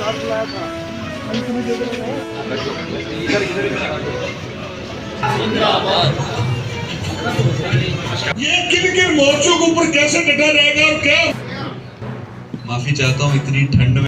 ये किन मोर्चों के ऊपर कैसे डटा रहेगा और क्या? माफी चाहता हूँ इतनी ठंड में।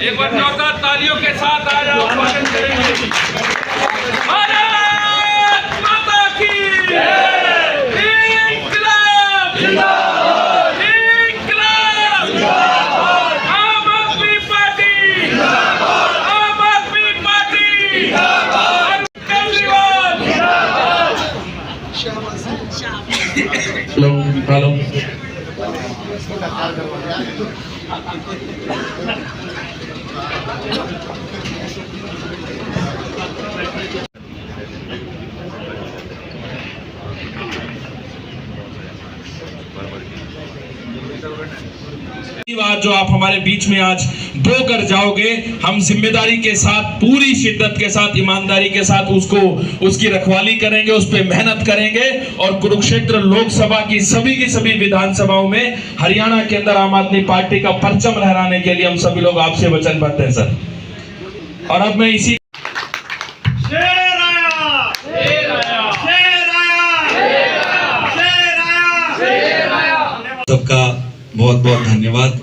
एक बार जोरदार तालियों के साथ आ जाओ, स्वागत करेंगे। भारत माता की इंकलाब जिंदाबाद, इंकलाब जिंदाबाद, आम आदमी पार्टी जिंदाबाद, आम आदमी पार्टी जिंदाबाद, केजरीवाल जिंदाबाद। हेलो जो आप हमारे बीच में आज दो कर जाओगे, हम जिम्मेदारी के साथ, पूरी शिद्दत के साथ, ईमानदारी के साथ उसकी रखवाली करेंगे, उस पर मेहनत करेंगे और कुरुक्षेत्र लोकसभा की सभी विधानसभाओं में हरियाणा के अंदर आम आदमी पार्टी का परचम लहराने के लिए हम सभी लोग आपसे वचनबद्ध हैं सर। और अब मैं इसी सबका बहुत बहुत धन्यवाद।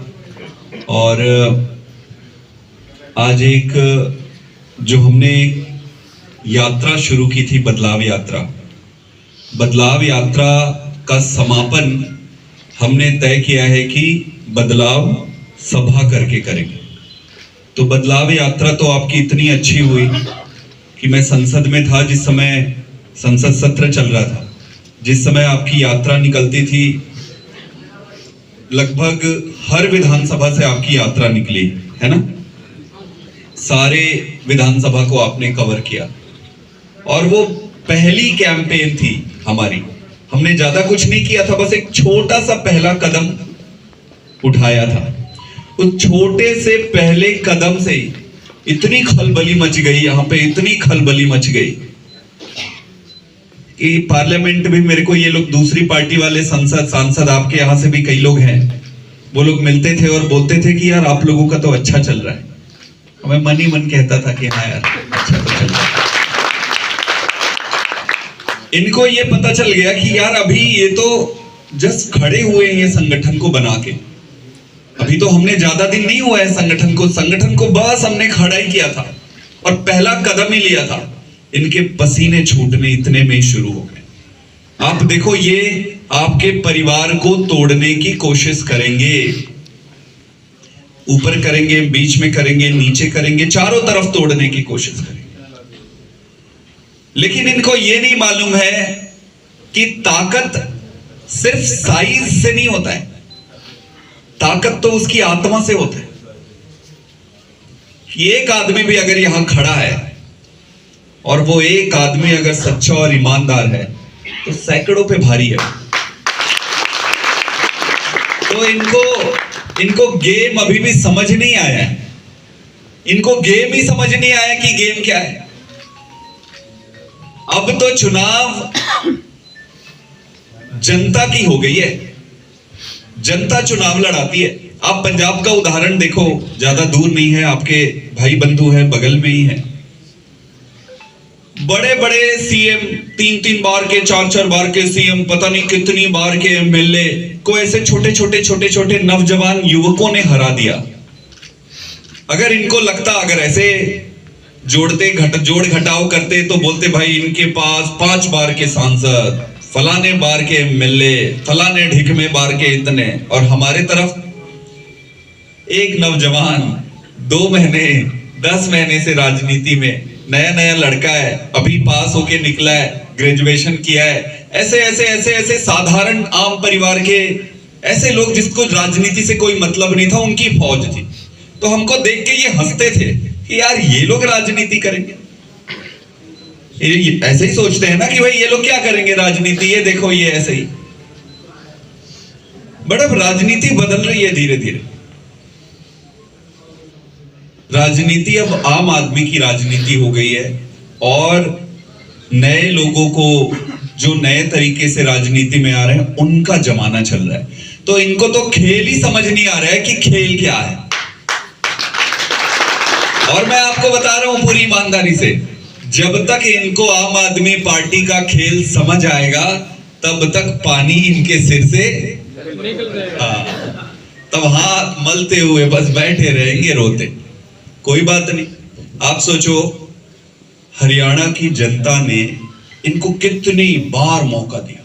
और आज एक जो हमने यात्रा शुरू की थी, बदलाव यात्रा का समापन हमने तय किया है कि बदलाव सभा करके करेंगे। तो बदलाव यात्रा तो आपकी इतनी अच्छी हुई कि मैं संसद में था जिस समय संसद सत्र चल रहा था, जिस समय आपकी यात्रा निकलती थी, लगभग हर विधानसभा से आपकी यात्रा निकली है ना, सारे विधानसभा को आपने कवर किया। और वो पहली कैंपेन थी हमारी, हमने ज्यादा कुछ नहीं किया था, बस एक छोटा सा पहला कदम उठाया था। उस छोटे से पहले कदम से इतनी खलबली मच गई, यहाँ पे इतनी खलबली मच गई कि पार्लियामेंट भी, मेरे को ये लोग दूसरी पार्टी वाले सांसद आपके यहाँ से भी कई लोग हैं, वो लोग मिलते थे और बोलते थे कि यार आप लोगों का तो अच्छा चल रहा है। मैं मन ही मन कहता था कि हाँ यार अच्छा तो चल रहा है। इनको ये पता चल गया कि यार अभी ये तो जस्ट खड़े हुए हैं ये संगठन को बना के, अभी तो हमने ज्यादा दिन नहीं हुआ है संगठन को बस हमने खड़ा ही किया था और पहला कदम ही लिया था। इनके पसीने छूटने इतने में शुरू हो गए। आप देखो, ये आपके परिवार को तोड़ने की कोशिश करेंगे, ऊपर करेंगे, बीच में करेंगे, नीचे करेंगे, चारों तरफ तोड़ने की कोशिश करेंगे। लेकिन इनको ये नहीं मालूम है कि ताकत सिर्फ साइज से नहीं होता है, ताकत तो उसकी आत्मा से होता है। एक आदमी भी अगर यहां खड़ा है और वो एक आदमी अगर सच्चा और ईमानदार है तो सैकड़ों पे भारी है। तो इनको गेम अभी भी समझ नहीं आया है, इनको गेम ही समझ नहीं आया कि गेम क्या है। अब तो चुनाव जनता की हो गई है, जनता चुनाव लड़ाती है। आप पंजाब का उदाहरण देखो, ज्यादा दूर नहीं है, आपके भाई बंधु हैं, बगल में ही है। बड़े बड़े सीएम, 3 बार के, 4 बार के सीएम, पता नहीं कितनी बार के एमएलए को ऐसे छोटे नौजवान युवकों ने हरा दिया। अगर इनको लगता, अगर ऐसे जोड़ घटाव करते तो बोलते भाई इनके पास 5 बार के सांसद, फलाने बार के एमएलए, फलाने ढिकमे बार के इतने, और हमारे तरफ एक नौजवान 2 महीने 10 महीने से राजनीति में, नया नया लड़का है, अभी पास होके निकला है, ग्रेजुएशन किया है, ऐसे ऐसे ऐसे ऐसे साधारण आम परिवार के ऐसे लोग जिसको राजनीति से कोई मतलब नहीं था, उनकी फौज थी। तो हमको देख के ये हंसते थे कि यार ये लोग राजनीति करेंगे, ये ऐसे ही सोचते हैं ना कि भाई ये लोग क्या करेंगे राजनीति, ये देखो ये ऐसे ही। बट अब राजनीति बदल रही है धीरे धीरे। राजनीति अब आम आदमी की राजनीति हो गई है और नए लोगों को जो नए तरीके से राजनीति में आ रहे हैं उनका जमाना चल रहा है। तो इनको तो खेल ही समझ नहीं आ रहा है कि खेल क्या है। और मैं आपको बता रहा हूं पूरी ईमानदारी से, जब तक इनको आम आदमी पार्टी का खेल समझ आएगा तब तक पानी इनके सिर से तब हाथ मलते हुए बस बैठे रहेंगे रोते। कोई बात नहीं। आप सोचो हरियाणा की जनता ने इनको कितनी बार मौका दिया।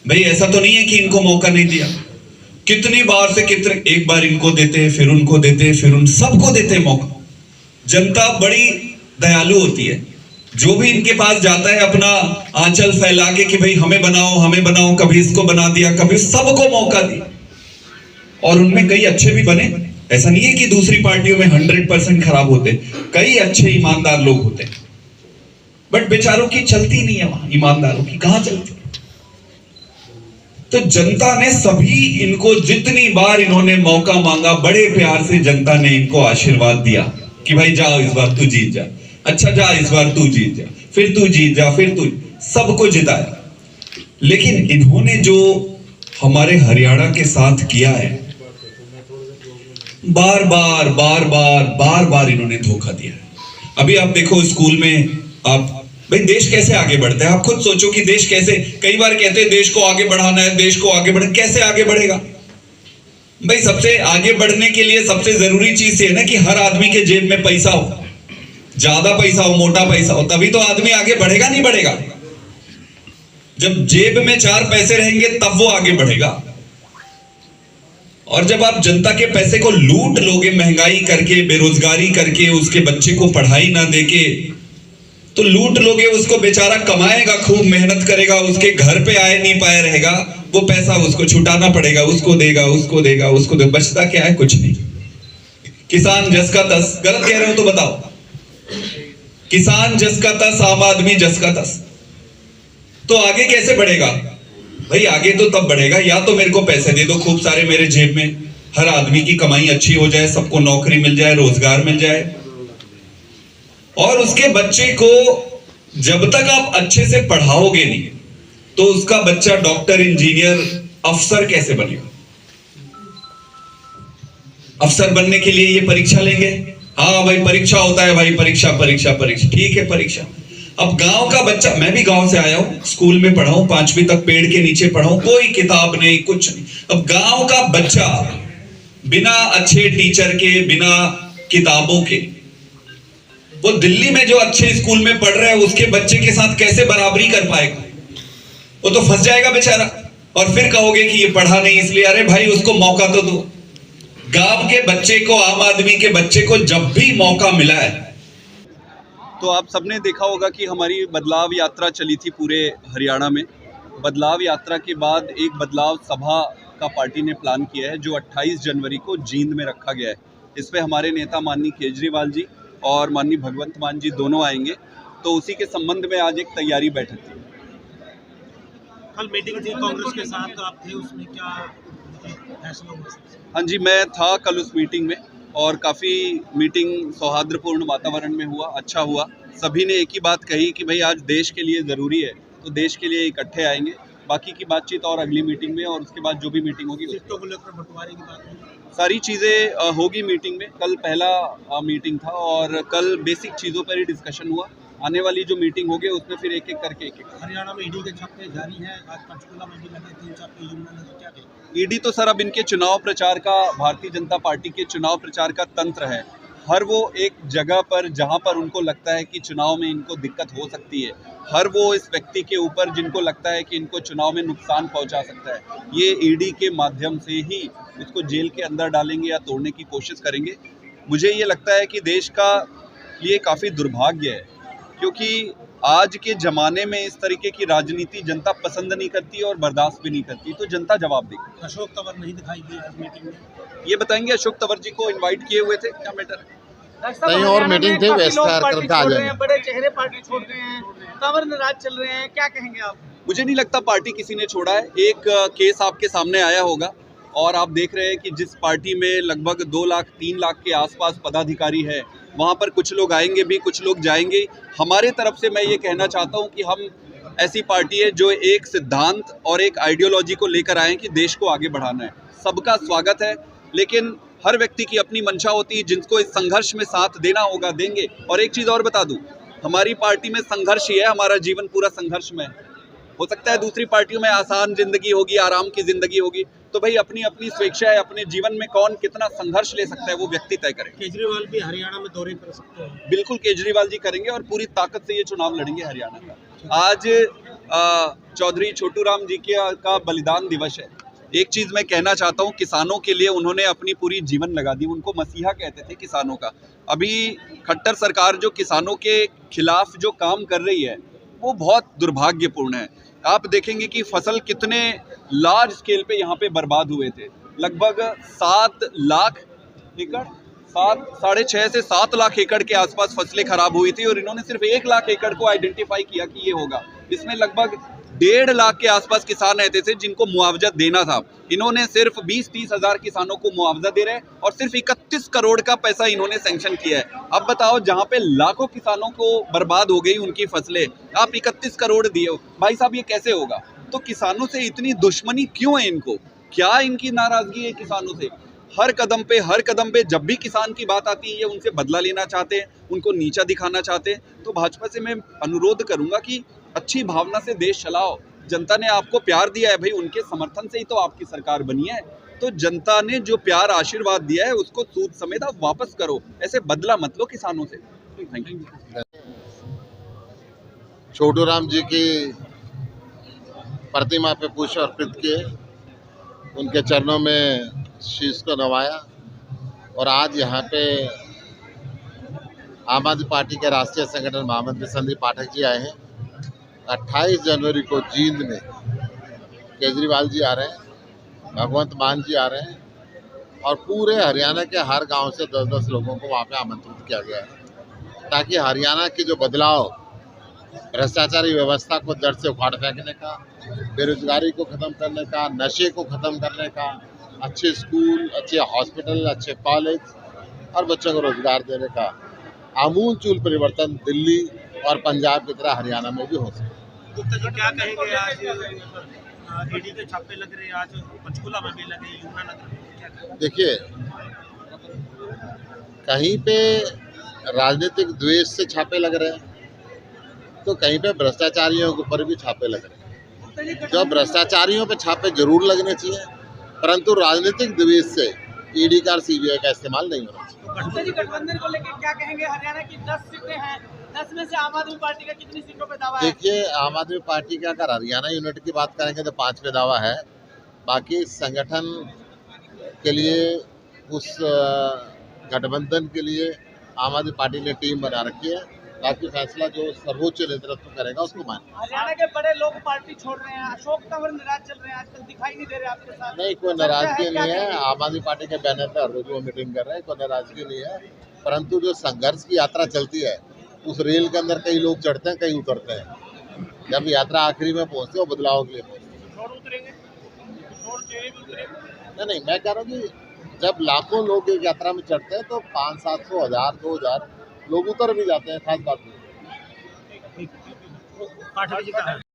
भाई ऐसा तो नहीं है कि इनको मौका नहीं दिया, कितनी बार से कितने, एक बार इनको देते हैं, फिर उनको देते हैं, फिर उन सबको देते हैं मौका। जनता बड़ी दयालु होती है, जो भी इनके पास जाता है अपना आंचल फैला के कि भाई हमें बनाओ, कभी इसको बना दिया, कभी सबको मौका दिया। और उनमें कई अच्छे भी बने, ऐसा नहीं है कि दूसरी पार्टियों में 100% खराब होते, कई अच्छे ईमानदार लोग होते, बट बेचारों की चलती नहीं है वहां, ईमानदारों की कहां चलती। तो जनता ने सभी इनको, जितनी बार इन्होंने मौका मांगा, बड़े प्यार से जनता ने इनको आशीर्वाद दिया कि भाई जाओ इस बार तू जीत जा, अच्छा जा इस बार तू जीत जा, फिर तू जीत जा, फिर तू, सबको जिताया। लेकिन इन्होंने जो हमारे हरियाणा के साथ किया है, बार बार इन्होंने धोखा दिया है। अभी आप देखो स्कूल में, आप भाई देश कैसे आगे बढ़ता है, आप खुद सोचो कि देश कैसे, कई बार कहते हैं देश को आगे बढ़ाना है, देश को आगे बढ़, कैसे आगे बढ़ेगा भाई? सबसे आगे बढ़ने के लिए सबसे जरूरी चीज ये है ना कि हर आदमी के जेब में पैसा हो, ज्यादा पैसा हो, मोटा पैसा हो, तभी तो आदमी आगे बढ़ेगा। नहीं बढ़ेगा, जब जेब में 4 पैसे रहेंगे तब वो आगे बढ़ेगा। और जब आप जनता के पैसे को लूट लोगे, महंगाई करके, बेरोजगारी करके, उसके बच्चे को पढ़ाई ना देके, तो लूट लोगे उसको, बेचारा कमाएगा, खूब मेहनत करेगा, उसके घर पे आए नहीं पाए रहेगा, वो पैसा उसको छुटाना पड़ेगा, उसको देगा, बचता क्या है? कुछ नहीं। किसान जस का तस, गलत कह रहे हो तो बताओ, किसान जस का तस, आम आदमी जस का तस। तो आगे कैसे बढ़ेगा भाई? आगे तो तब बढ़ेगा या तो मेरे को पैसे दे दो खूब सारे मेरे जेब में, हर आदमी की कमाई अच्छी हो जाए, सबको नौकरी मिल जाए, रोजगार मिल जाए, और उसके बच्चे को जब तक आप अच्छे से पढ़ाओगे नहीं तो उसका बच्चा डॉक्टर, इंजीनियर, अफसर कैसे बनेगा? अफसर बनने के लिए ये परीक्षा लेंगे, हाँ भाई परीक्षा होता है भाई, परीक्षा, ठीक है परीक्षा। अब गांव का बच्चा, मैं भी गांव से आया हूं, स्कूल में पढ़ा हूं, 5वीं तक पेड़ के नीचे पढ़ा हूं, कोई किताब नहीं, कुछ नहीं। अब गांव का बच्चा बिना अच्छे टीचर के, बिना किताबों के, वो दिल्ली में जो अच्छे स्कूल में पढ़ रहा है उसके बच्चे के साथ कैसे बराबरी कर पाएगा? वो तो फंस जाएगा बेचारा। और फिर कहोगे कि ये पढ़ा नहीं इसलिए, अरे भाई उसको मौका तो दो। गांव के बच्चे को, आम आदमी के बच्चे को जब भी मौका मिला है, तो आप सबने देखा होगा कि हमारी बदलाव यात्रा चली थी पूरे हरियाणा में। बदलाव यात्रा के बाद एक बदलाव सभा का पार्टी ने प्लान किया है, जो 28 जनवरी को जींद में रखा गया है। इस पे हमारे नेता माननीय केजरीवाल जी और माननीय भगवंत मान जी दोनों आएंगे, तो उसी के संबंध में आज एक तैयारी बैठक थी। कल मीटिंग थी कांग्रेस के साथ, तो आप थे उसमें, क्या फैसला हुआ? हाँ जी, मैं था कल उस मीटिंग में और काफ़ी मीटिंग सौहार्दपूर्ण वातावरण में हुआ, अच्छा हुआ। सभी ने एक ही बात कही कि भाई आज देश के लिए ज़रूरी है, तो देश के लिए इकट्ठे आएंगे। बाकी की बातचीत और अगली मीटिंग में, और उसके बाद जो भी मीटिंग होगी, सीटों को लेकर बंटवारे की बात होगी, सारी चीज़ें होगी मीटिंग में। कल पहला मीटिंग था और कल बेसिक चीज़ों पर ही डिस्कशन हुआ। आने वाली जो मीटिंग होगी उसमें फिर एक एक करके हरियाणा में ईडी के छापे जारी हैं, आज पंचकुला में भी लगे 3 छापे, यमुना नगर, क्या कहें? ईडी तो सर अब इनके चुनाव प्रचार का, भारतीय जनता पार्टी के चुनाव प्रचार का तंत्र है। हर वो एक जगह पर जहां पर उनको लगता है कि चुनाव में इनको दिक्कत हो सकती है, हर वो इस व्यक्ति के ऊपर जिनको लगता है कि इनको चुनाव में नुकसान पहुंचा सकता है, ये ईडी के माध्यम से ही इसको जेल के अंदर डालेंगे या तोड़ने की कोशिश करेंगे। मुझे ये लगता है कि देश का लिए काफ़ी दुर्भाग्य है, क्योंकि आज के ज़माने में इस तरीके की राजनीति जनता पसंद नहीं करती और बर्दाश्त भी नहीं करती, तो जनता जवाब देगी। अशोक तंवर नहीं दिखाई दिए आज मीटिंग में। ये बताएंगे अशोक तंवर जी को इनवाइट किए हुए थे, क्या मैटर है? कहीं और मीटिंग थी, व्यस्त करके आ जाएंगे। बड़े चेहरे पार्टी छोड़ रहे हैं, तंवर नाराज चल रहे हैं, क्या कहेंगे आप? मुझे नहीं लगता पार्टी किसी ने छोड़ा है। एक केस आपके सामने आया होगा और आप देख रहे हैं कि जिस पार्टी में लगभग 2 लाख 3 लाख के आसपास पदाधिकारी है, वहाँ पर कुछ लोग आएंगे भी, कुछ लोग जाएंगे। हमारे तरफ से मैं ये कहना चाहता हूँ कि हम ऐसी पार्टी है जो एक सिद्धांत और एक आइडियोलॉजी को लेकर आए कि देश को आगे बढ़ाना है। सबका स्वागत है, लेकिन हर व्यक्ति की अपनी मंशा होती है। जिनको इस संघर्ष में साथ देना होगा देंगे। और एक चीज़ और बता दूँ, हमारी पार्टी में संघर्ष ही है, हमारा जीवन पूरा संघर्ष में है। हो सकता है दूसरी पार्टियों में आसान जिंदगी होगी, आराम की जिंदगी होगी, तो भाई अपनी अपनी स्वेच्छा है। अपने जीवन में कौन कितना संघर्ष ले सकता है वो व्यक्ति तय करे। केजरीवाल भी हरियाणा में दौरे कर सकते हैं। बिल्कुल केजरीवाल जी करेंगे और पूरी ताकत से ये चुनाव लड़ेंगे हरियाणा का। आज चौधरी छोटू राम जी का बलिदान दिवस है। एक चीज़ मैं कहना चाहता हूँ, किसानों के लिए उन्होंने अपनी पूरी जीवन लगा दी। उनको मसीहा कहते थे किसानों का। अभी खट्टर सरकार जो किसानों के खिलाफ जो काम कर रही है वो बहुत दुर्भाग्यपूर्ण है। आप देखेंगे कि फसल कितने लार्ज स्केल पे यहाँ पे बर्बाद हुए थे। लगभग 7 लाख एकड़, 6.5 से 7 लाख एकड़ के आसपास फसलें खराब हुई थी और इन्होंने सिर्फ 1 लाख एकड़ को आइडेंटिफाई किया कि ये होगा। इसमें लगभग 1.5 लाख के आसपास किसान रहते थे जिनको मुआवजा देना था। इन्होंने सिर्फ 20-30 हज़ार किसानों को मुआवजा दे रहे हैं और सिर्फ 31 करोड़ का पैसा इन्होंने सैंक्शन किया है। अब बताओ, जहां पे लाखों किसानों को बर्बाद हो गई उनकी फसलें, आप 31 करोड़ दिए हो। भाई साहब, ये कैसे होगा? तो किसानों से इतनी दुश्मनी क्यों है इनको? क्या इनकी नाराजगी है किसानों से? हर कदम पे जब भी किसान की बात आती है ये उनसे बदला लेना चाहते हैं, उनको नीचा दिखाना चाहते हैं। तो भाजपा से मैं अनुरोध करूंगा कि अच्छी भावना से देश चलाओ। जनता ने आपको प्यार दिया है भाई, उनके समर्थन से ही तो आपकी सरकार बनी है। तो जनता ने जो प्यार आशीर्वाद दिया है उसको सूद समेत आप वापस करो। ऐसे बदला मत लो किसानों से। Thank you. छोटू राम जी की प्रतिमा पे पुष्प अर्पित किए, उनके चरणों में शीश को नवाया और आज यहाँ पे आम आदमी पार्टी के राष्ट्रीय संगठन महामंत्री संदीप पाठक जी आए हैं। 28 जनवरी को जींद में केजरीवाल जी आ रहे हैं, भगवंत मान जी आ रहे हैं और पूरे हरियाणा के हर गांव से 10-10 लोगों को वहाँ पे आमंत्रित किया गया है, ताकि हरियाणा की जो बदलाव, भ्रष्टाचारी व्यवस्था को जड़ से उखाड़ फेंकने का, बेरोजगारी को ख़त्म करने का, नशे को ख़त्म करने का, अच्छे स्कूल, अच्छे हॉस्पिटल, अच्छे कॉलेज और बच्चों को रोजगार देने का आमूलचूल परिवर्तन दिल्ली और पंजाब की तरह हरियाणा में भी हो सके। गुप्ता जी क्या कहेंगे? आज ईडी के छापे लग रहे हैं, आज पंचकुला में भी लगे, यमुनानगर में, क्या कहेंगे? देखिए, कहीं पे राजनीतिक द्वेष से छापे लग रहे हैं तो कहीं पे भ्रष्टाचारियों के ऊपर भी छापे लग रहे हैं। जो भ्रष्टाचारियों पे छापे जरूर लगने चाहिए, परंतु राजनीतिक द्वेष से ईडी का और सीबीआई का इस्तेमाल नहीं होना चाहिए। गठबंधन को लेकर क्या कहेंगे? हरियाणा की 10 सीटें हैं, 10 में से आम आदमी पार्टी का कितनी सीटों पे दावा है? देखिए, आम आदमी पार्टी का अगर हरियाणा यूनिट की बात करेंगे तो 5 पे दावा है। बाकी संगठन के लिए, उस गठबंधन के लिए आम आदमी पार्टी ने टीम बना रखी है, ताकि फैसला जो सर्वोच्च नेतृत्व करेगा उसको माने। हरियाणा के बड़े लोग पार्टी छोड़ रहे हैं, अशोक तंवर नाराज चल रहे हैं, आजकल दिखाई नहीं दे रहे आपके साथ। नहीं, कोई नाराजगी नहीं है। आम आदमी पार्टी के बैनर पर हर रोज वो मीटिंग कर रहे हैं, कोई नाराजगी नहीं है। परंतु जो संघर्ष की यात्रा चलती है उस रेल के अंदर कई लोग चढ़ते हैं, कई उतरते हैं। जब यात्रा आखिरी में पहुंचते हो बदलाव के लिए पहुंचते। नहीं, मैं कह रहा हूँ कि जब लाखों लोग एक यात्रा में चढ़ते हैं तो 500-700, 1000, 2000 लोग उतर भी जाते हैं, खास बात नहीं। पाठक जी का है।